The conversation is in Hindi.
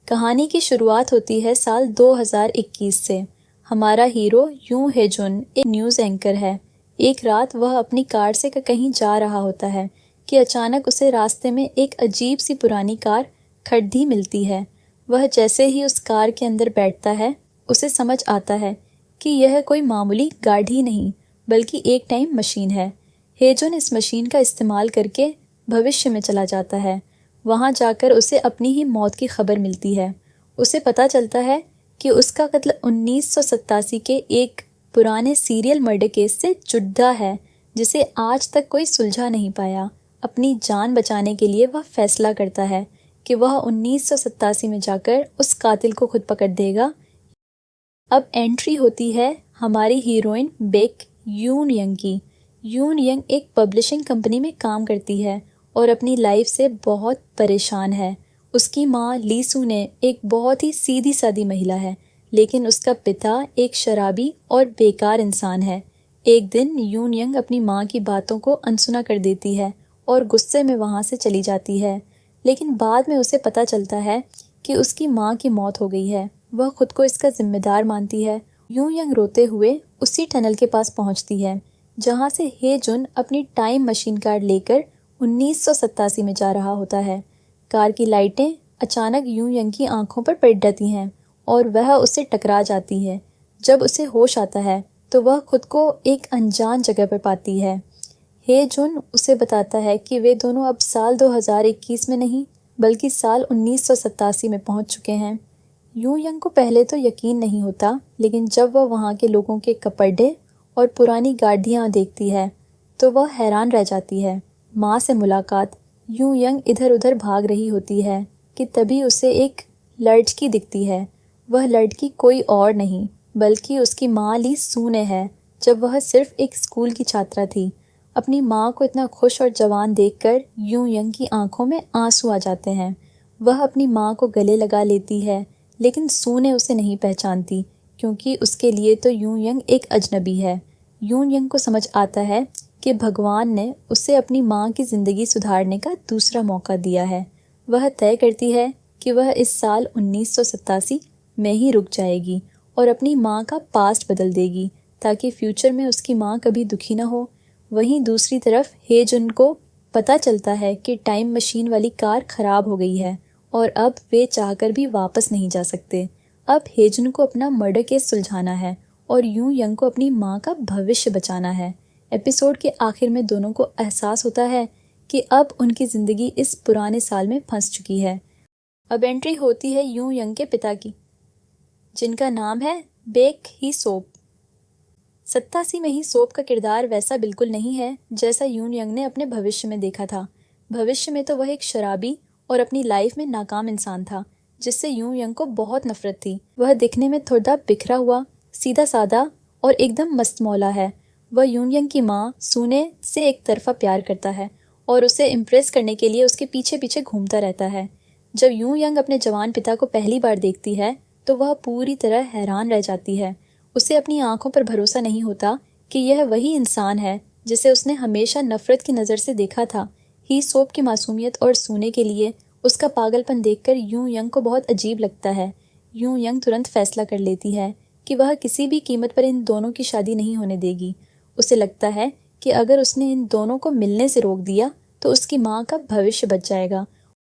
कहानी की शुरुआत होती है साल 2021 से। हमारा हीरो यूं हेजुन एक न्यूज़ एंकर है। एक रात वह अपनी कार से कहीं जा रहा होता है कि अचानक उसे रास्ते में एक अजीब सी पुरानी कार खड़ी मिलती है। वह जैसे ही उस कार के अंदर बैठता है उसे समझ आता है कि यह कोई मामूली गाड़ी नहीं बल्कि एक टाइम मशीन है। हेजुन इस मशीन का इस्तेमाल करके भविष्य में चला जाता है। वहाँ जाकर उसे अपनी ही मौत की खबर मिलती है। उसे पता चलता है कि उसका कत्ल 1987 के एक पुराने सीरियल मर्डर केस से जुड़ा है जिसे आज तक कोई सुलझा नहीं पाया। अपनी जान बचाने के लिए वह फैसला करता है कि वह 1987 में जाकर उस कातिल को खुद पकड़ देगा। अब एंट्री होती है हमारी हीरोइन बेक यून यंग की। यून यंग एक पब्लिशिंग कंपनी में काम करती है और अपनी लाइफ से बहुत परेशान है। उसकी माँ लीसू ने एक बहुत ही सीधी सादी महिला है, लेकिन उसका पिता एक शराबी और बेकार इंसान है। एक दिन यून यंग अपनी माँ की बातों को अनसुना कर देती है और गुस्से में वहाँ से चली जाती है, लेकिन बाद में उसे पता चलता है कि उसकी माँ की मौत हो गई है। वह खुद को इसका जिम्मेदार मानती है। यून यंग रोते हुए उसी टनल के पास पहुँचती है जहाँ से हेजुन अपनी टाइम मशीन कार लेकर 1987 में जा रहा होता है। कार की लाइटें अचानक यून यंग की आंखों पर पड़ जाती हैं और वह उससे टकरा जाती है। जब उसे होश आता है तो वह खुद को एक अनजान जगह पर पाती है। हेजुन उसे बताता है कि वे दोनों अब साल 2021 में नहीं बल्कि साल 1987 में पहुंच चुके हैं। यून यंग को पहले तो यकीन नहीं होता, लेकिन जब वह वहाँ के लोगों के कपड़े और पुरानी गाड़ियाँ देखती है तो वह हैरान रह जाती है। माँ से मुलाकात। यून यंग इधर उधर भाग रही होती है कि तभी उसे एक लड़की दिखती है। वह लड़की कोई और नहीं बल्कि उसकी माँ ली सूने है, जब वह सिर्फ एक स्कूल की छात्रा थी। अपनी माँ को इतना खुश और जवान देखकर यून यंग की आंखों में आंसू आ जाते हैं। वह अपनी माँ को गले लगा लेती है, लेकिन सूने उसे नहीं पहचानती क्योंकि उसके लिए तो यून यंग एक अजनबी है। यून यंग को समझ आता है कि भगवान ने उसे अपनी माँ की ज़िंदगी सुधारने का दूसरा मौका दिया है। वह तय करती है कि वह इस साल 1987 में ही रुक जाएगी और अपनी माँ का पास्ट बदल देगी ताकि फ्यूचर में उसकी माँ कभी दुखी न हो। वहीं दूसरी तरफ हेजुन को पता चलता है कि टाइम मशीन वाली कार खराब हो गई है और अब वे चाहकर भी वापस नहीं जा सकते। अब हेजुन को अपना मर्डर केस सुलझाना है और यून यंग को अपनी माँ का भविष्य बचाना है। एपिसोड के आखिर में दोनों को एहसास होता है कि अब उनकी ज़िंदगी इस पुराने साल में फंस चुकी है। अब एंट्री होती है यून यंग के पिता की, जिनका नाम है बेक ही सोप। 87 में ही सोप का किरदार वैसा बिल्कुल नहीं है जैसा यून यंग ने अपने भविष्य में देखा था। भविष्य में तो वह एक शराबी और अपनी लाइफ में नाकाम इंसान था जिससे यून यंग को बहुत नफरत थी। वह दिखने में थोड़ा बिखरा हुआ, सीधा साधा और एकदम मस्तमौला है। वह यून यंग की माँ सूने से एक तरफा प्यार करता है और उसे इम्प्रेस करने के लिए उसके पीछे पीछे घूमता रहता है। जब यून यंग अपने जवान पिता को पहली बार देखती है तो वह पूरी तरह हैरान रह जाती है। उसे अपनी आंखों पर भरोसा नहीं होता कि यह वही इंसान है जिसे उसने हमेशा नफरत की नज़र से देखा था। ही सोप की मासूमियत और सूने के लिए उसका पागलपन देखकर यून यंग को बहुत अजीब लगता है। यून यंग तुरंत फैसला कर लेती है कि वह किसी भी कीमत पर इन दोनों की शादी नहीं होने देगी। उसे लगता है कि अगर उसने इन दोनों को मिलने से रोक दिया तो उसकी माँ का भविष्य बच जाएगा।